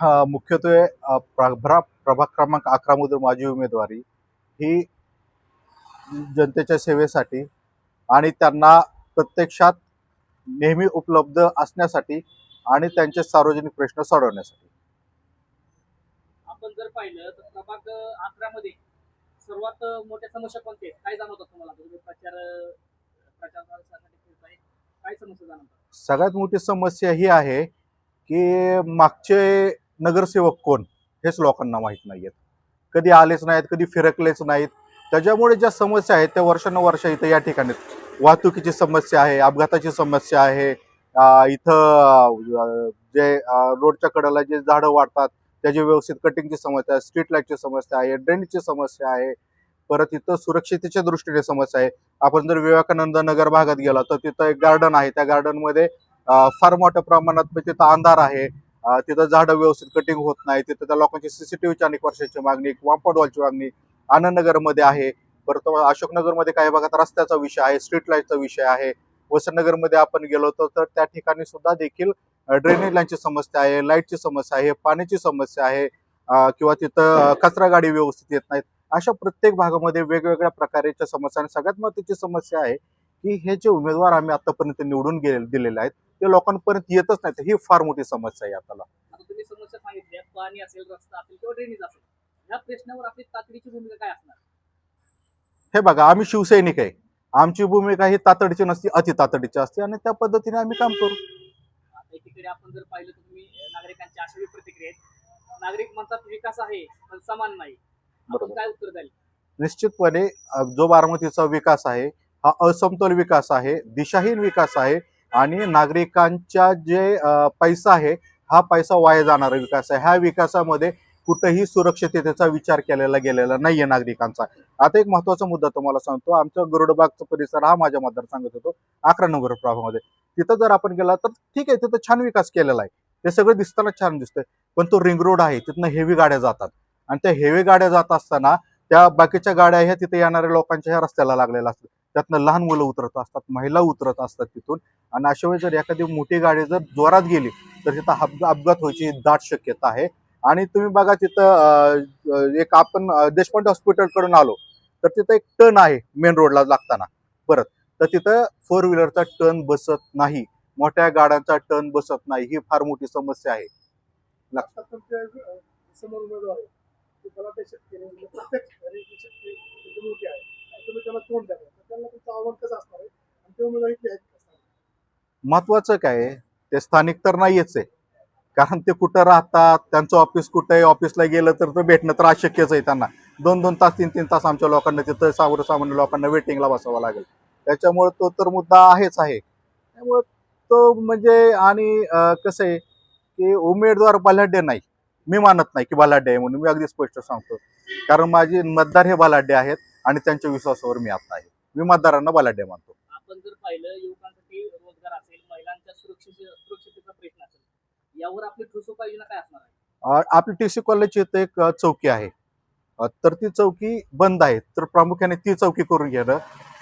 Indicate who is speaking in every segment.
Speaker 1: मुख्यत्वे प्रभाग क्रमांक 11 मधून माझी उमेदवारी ही जनतेच्या सेवेसाठी आणि त्यांना प्रत्यक्षात नेहमी उपलब्ध असण्यासाठी आणि त्यांचे सार्वजनिक प्रश्न सोडवण्यासाठी.
Speaker 2: आपण जर पाहिलं तर प्रभाग 11 मध्ये सर्वात मोठ्या समस्या कोणत्या आहेत? काय जाणवतात तुम्हाला? तुम्ही प्रचारासाठी फिरताय. काय समस्या जाणवतात?
Speaker 1: सगळ्यात मोठी समस्या ही आहे की मागचे नगरसेवक कोण हेच लोकांना माहीत नाहीयेत. कधी आलेच नाहीत, कधी फिरकलेच नाहीत. त्याच्यामुळे ज्या समस्या आहेत त्या वर्षानुवर्ष इथं या ठिकाणी वाहतुकीची समस्या आहे, अपघाताची समस्या आहे. इथं जे रोडच्या कडेला जे झाडं वाढतात त्याची व्यवस्थित कटिंगची समस्या आहे, स्ट्रीट लाईटची समस्या आहे, ड्रेनेजची समस्या आहे. परत इथं सुरक्षितेच्या दृष्टीने समस्या आहे. आपण जर विवेकानंद नगर भागात गेला तर तिथं एक गार्डन आहे. त्या गार्डनमध्ये फार मोठ्या प्रमाणात तिथं अंधार आहे. तिथं झाडं व्यवस्थित कटिंग होत नाही. तिथं त्या लोकांची सीसीटीव्हीची अनेक वर्षाची मागणी, कॉम्पाऊंड वॉलची मागणी आनंदनगरमध्ये आहे. परत अशोकनगरमध्ये काही भागात रस्त्याचा विषय आहे, स्ट्रीट लाईटचा विषय आहे. वसंतनगरमध्ये आपण गेलो तर त्या ठिकाणी सुद्धा देखील ड्रेनेज लाईनची समस्या आहे, लाईटची समस्या आहे, पाण्याची समस्या आहे, किंवा तिथं कचरा गाडी व्यवस्थित येत नाहीत. अशा प्रत्येक भागामध्ये वेगवेगळ्या प्रकारच्या समस्या आणि सगळ्यात महत्त्वाची समस्या आहे की हे जे उमेदवार आम्ही आतापर्यंत निवडून दिलेले आहेत ते लोकांपर्यंत येतच नाहीत. ही फार मोठी समस्या आहे आता.
Speaker 2: आता तुम्ही समस्या सांगितल्या, पाणी असेल, रस्ता असेल किंवा ड्रेनेज असेल. या प्रश्नावर आपली तातडीची भूमिका काय असणार?
Speaker 1: हे बघा, आम्ही शिवसैनिक आहे. आमची भूमिका ही तातडीची नसती, अति तातडीची असते आणि त्या पद्धतीने आम्ही काम करू.
Speaker 2: आता एकीकडे आपण जर पाहिलं तर तुम्ही नागरिकांच्या अशा प्रतिक्रिया आहेत. नागरिक म्हणतात विकास आहे पण समान नाही. आपण काय उत्तर द्याल?
Speaker 1: निश्चितपणे जो बारामतीचा विकास आहे हा असमतोल विकास आहे, दिशाहीन विकास आहे आणि नागरिकांच्या जे पैसा आहे हा पैसा वाया जाणारा विकास आहे. ह्या विकासामध्ये कुठेही सुरक्षिततेचा विचार केलेला गेलेला नाहीये नागरिकांचा. आता एक महत्वाचा मुद्दा तुम्हाला सांगतो. आमचा गरुडबागचा परिसर हा माझ्या मतदारसंघात येतो, 11 नंबर प्रभागामध्ये. तिथं जर आपण गेला तर ठीक आहे, तिथं छान विकास केलेला आहे, ते सगळं दिसताना छान दिसतंय. पण तो रिंग रोड आहे, तिथनं हेवी गाड्या जातात आणि त्या हेवी गाड्या जात असताना त्या बाकीच्या गाड्या ह्या तिथे येणाऱ्या लोकांच्या ह्या रस्त्याला लागलेल्या असतात. त्यातनं लहान मुलं उतरत असतात, महिला उतरत असतात तिथून. आणि अशा वेळी जर एखादी मोठी गाडी जर जोरात गेली तर तिथं अपघात व्हायची दाट शक्यता आहे. आणि तुम्ही बघा तिथं एक आपण देशपांडे हॉस्पिटल कडून आलो तर तिथं एक टर्न आहे मेन रोडला लागताना परत, तर तिथं फोर व्हीलरचा टर्न बसत नाही, मोठ्या गाड्यांचा टर्न बसत नाही. ही फार मोठी समस्या आहे.
Speaker 3: समोर उमेदवार आहे ते शेतकरी प्रत्येक शेतकरी मोठी आहे, तुम्ही त्याला तोंड द्या, त्यांना तुमचं आव्हान कसं असणार आहे आणि ते उमेदवार इथले आहेत?
Speaker 1: महत्वाचं काय आहे, ते स्थानिक तर नाहीच आहे. कारण ते कुठं राहतात, त्यांचं ऑफिस कुठं आहे, ऑफिसला गेलं तर ते भेटणं तर अशक्यच आहे त्यांना. 2-2 तास 3-3 तास आमच्या लोकांना तिथं सामान्य लोकांना वेटिंगला बसावं लागेल. त्याच्यामुळे तो तर मुद्दा आहेच आहे. त्यामुळे तो म्हणजे आणि कसं आहे की उमेदवार बलाढ्य नाही, मी मानत नाही की बलाढ्य आहे म्हणून. मी अगदी स्पष्ट सांगतो, कारण माझे मतदार हे बलाढ्य आहेत आणि त्यांच्या विश्वासावर मी आता आहे. मी मतदारांना बलाढ्य मानतो.
Speaker 2: आपण जर पाहिलं युवकांसाठी रोजगार असेल, महिलांच्या सुरक्षेचा प्रश्न असेल, यावर आपली ठोस उपाययोजना काय असणार आहे?
Speaker 1: आपली टीसी कॉलेजची इथं एक चौकी आहे, तर ती चौकी बंद आहे. तर प्रामुख्याने ती चौकी करून घेणं.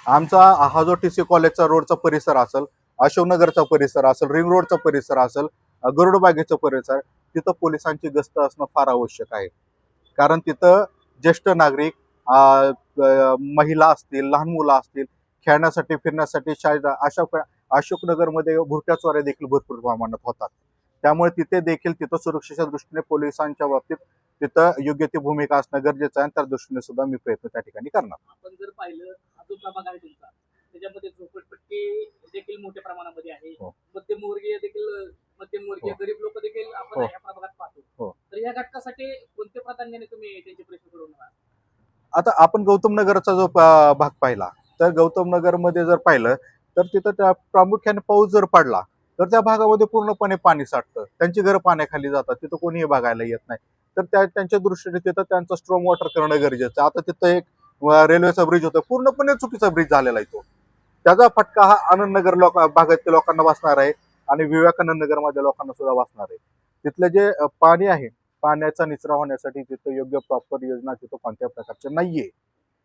Speaker 1: आमचा हा जो टीसी कॉलेजचा रोडचा परिसर असेल, अशोकनगरचा परिसर असेल, रिंग रोडचा परिसर असेल, गरुडबागेचा परिसर, तिथं पोलिसांची गस्त असणं फार आवश्यक आहे. कारण तिथं ज्येष्ठ नागरिक, महिला असतील, लहान मुलं असतील, खेळण्यासाठी फिरण्यासाठी अशोकनगरमध्ये भुरट्या चोऱ्या देखील भरपूर प्रमाणात होतात. त्यामुळे तिथे देखील तिथं सुरक्षेच्या दृष्टीने पोलिसांच्या बाबतीत तिथं योग्य ती भूमिका असणं गरजेचं आहे आणि त्या दृष्टीने सुद्धा मी प्रयत्न त्या ठिकाणी करणार.
Speaker 2: आपण जर पाहिलं हा जो प्रभाग आहे तुमचा, त्याच्यामध्ये झोपडपट्टी देखील मोठ्या प्रमाणामध्ये आहे. मध्यमवर्गीय गरीब लोक देखील आपण या प्रभागात पाहतो. तर या घटकासाठी कोणत्या प्राधान्याने तुम्ही त्यांचे प्रश्न सोडवणार?
Speaker 1: आता आपण गौतम नगरचा जो भाग पाहिला तर गौतम नगरमध्ये जर पाहिलं तर तिथं त्या प्रामुख्याने पाऊस जर पडला तर त्या भागामध्ये पूर्णपणे पाणी साठतं, त्यांची घरं पाण्याखाली जातात, तिथं कोणीही बघायला येत नाही. तर त्यांच्या दृष्टीने तिथं त्यांचं स्ट्रॉंग वॉटर करणं गरजेचं. आता तिथं एक रेल्वेचा ब्रिज होता, पूर्णपणे चुकीचा ब्रिज झालेला आहे तो. त्याचा फटका हा आनंदनगर भागातील लोकांना बसणार आहे आणि विवेकानंद नगर मध्ये लोकांना सुद्धा बसणार आहे. तिथलं जे पाणी आहे, पाण्याचा निचरा होण्यासाठी तिथं योग्य प्रॉपर योजना तिथं कोणत्या प्रकारच्या नाहीये.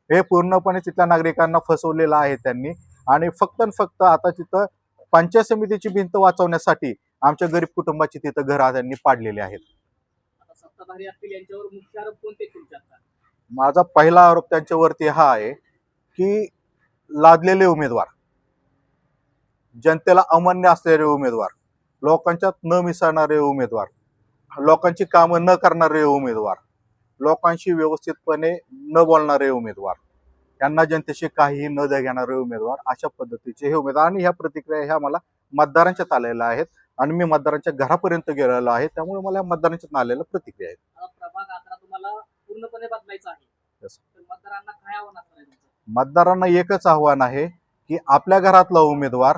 Speaker 1: हे पूर्णपणे तिथल्या नागरिकांना फसवलेलं आहे त्यांनी. आणि फक्त आता तिथं पंचायत समितीची भिंत वाचवण्यासाठी आमच्या गरीब कुटुंबाची तिथं घरं त्यांनी पाडलेली आहेत.
Speaker 2: सत्ताधारी असतील यांच्यावर मुख्य आरोप कोणते तुमच्या आता?
Speaker 1: माझा पहिला आरोप त्यांच्यावरती हा आहे की लादलेले उमेदवार, जनतेला अमान्य असलेले उमेदवार, लोकांच्यात न मिसळणारे उमेदवार, लोकांची कामं न करणारे उमेदवार, लोकांशी व्यवस्थितपणे न बोलणारे उमेदवार, त्यांना जनतेशी काहीही न घेणारे उमेदवार, अशा पद्धतीचे हे उमेदवार. आणि ह्या प्रतिक्रिया ह्या मला मतदारांच्यात आलेल्या आहेत आणि मी मतदारांच्या घरापर्यंत गेलेलो आहे, त्यामुळे मला मतदारांच्यात आलेल्या प्रतिक्रिया आहेत.
Speaker 2: आता प्रभाग 11 तुम्हाला पूर्णपणे बदलायचा आहे.
Speaker 1: Yes.
Speaker 2: तर मतदारांना काय आव्हान असणार आहे तुमचं?
Speaker 1: मतदारांना एकच आव्हान आहे की आपल्या घरातला उमेदवार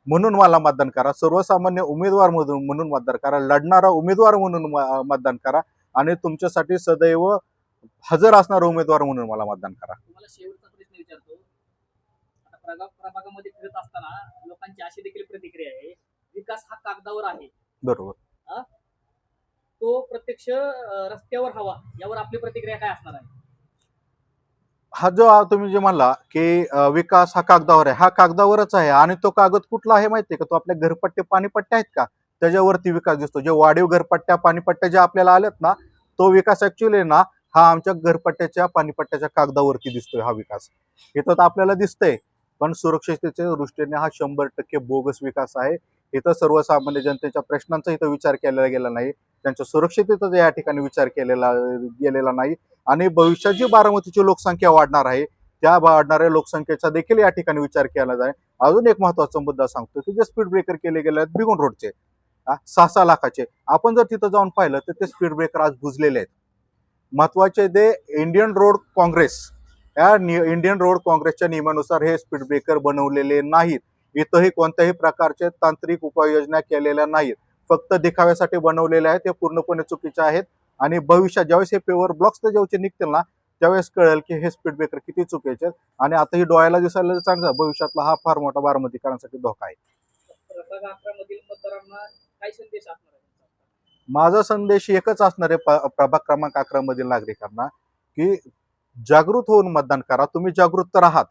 Speaker 1: म्हणून मला मतदान करा, सर्वसामान्य उमेदवार म्हणून मतदान करा, लढणारा उमेदवार म्हणून मतदान करा आणि तुमच्यासाठी सदैव हजर असणारा उमेदवार म्हणून मला मतदान करा.
Speaker 2: तुम्हाला शेवटचा प्रश्न विचारतो. आता प्रभागामध्ये फिरत असताना लोकांची अशी देखील प्रतिक्रिया आहे, विकास हा कागदावर आहे,
Speaker 1: बरोबर.
Speaker 2: तो प्रत्यक्ष रस्त्यावर हवा. यावर आपली प्रतिक्रिया काय असणार आहे?
Speaker 1: हा जो तुम्ही जे म्हणला की विकास हा कागदावर आहे, हा कागदावरच आहे. आणि तो कागद कुठला आहे माहितीये का? तो आपल्या घरपट्टे पाणीपट्ट्या आहेत का त्याच्यावरती विकास दिसतो. जे वाढीव घरपट्ट्या पाणीपट्ट्या ज्या आपल्याला आल्यात ना, तो विकास ऍक्च्युअली ना हा आमच्या घरपट्ट्याच्या पाणीपट्ट्याच्या कागदावरती दिसतोय हा विकास. इथं तर आपल्याला दिसतंय, पण सुरक्षिततेच्या दृष्टीने हा 100% बोगस विकास आहे. इथं सर्वसामान्य जनतेच्या प्रश्नांचा इथं विचार केलेला गेला नाही, त्यांच्या सुरक्षिततेचा या ठिकाणी विचार केलेला गेलेला नाही. आणि भविष्यात जी बारामतीची लोकसंख्या वाढणार आहे, त्या वाढणाऱ्या लोकसंख्येचा देखील या ठिकाणी विचार केला जाईल. अजून एक महत्वाचा मुद्दा सांगतो की जे स्पीड ब्रेकर केले गेले आहेत बिगुन रोडचे 6-6 लाखाचे, आपण जर तिथं जाऊन पाहिलं तर ते स्पीड ब्रेकर आज बुजलेले आहेत. महत्वाचे ते Indian road Congress, Indian road काँग्रेसच्या नियमानुसार हे स्पीड ब्रेकर बनवलेले नाहीत. इथंही कोणत्याही प्रकारचे तांत्रिक उपाययोजना केलेल्या नाहीत, फक्त दिखाव्यासाठी बनवलेले आहेत. ते पूर्णपणे चुकीचे आहेत. आणि भविष्यात ज्यावेळेस हे पेवर ब्लॉक्स त्याच्यावरचे निघतील ना, त्यावेळेस कळेल की हे स्पीड ब्रेकर किती चुकीचे आहेत. आणि आता ही डोळ्याला दिसायला चांगलं, भविष्यातला हा फार मोठा बारामतीकरांसाठी धोका आहे.
Speaker 2: प्रभाग 11 मधील मतदारांना काय संदेश असणार आहे तुमचा?
Speaker 1: माझा संदेश एकच असणार आहे प्रभाग क्रमांक 11 मधील नागरिकांना की जागृत होऊन मतदान करा. तुम्ही जागृत तर आहात,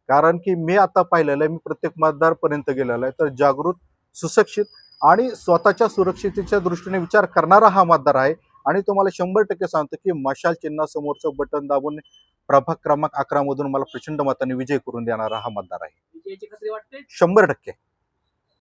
Speaker 1: कारण की मी आता पाहिलेलं आहे, मी प्रत्येक मतदारपर्यंत गेलेलो आहे, तर जागृत, सुशिक्षित आणि स्वतःच्या सुरक्षितेच्या दृष्टीने विचार करणारा हा मतदार आहे. आणि तुम्हाला 100% सांगतो की मशाल चिन्हासमोरचं बटन दाबून प्रभाग क्रमांक 11 मधून मला प्रचंड मताने विजय करून देणारा हा मतदार आहे.
Speaker 2: विजयाची खात्री वाटते?
Speaker 1: 100%.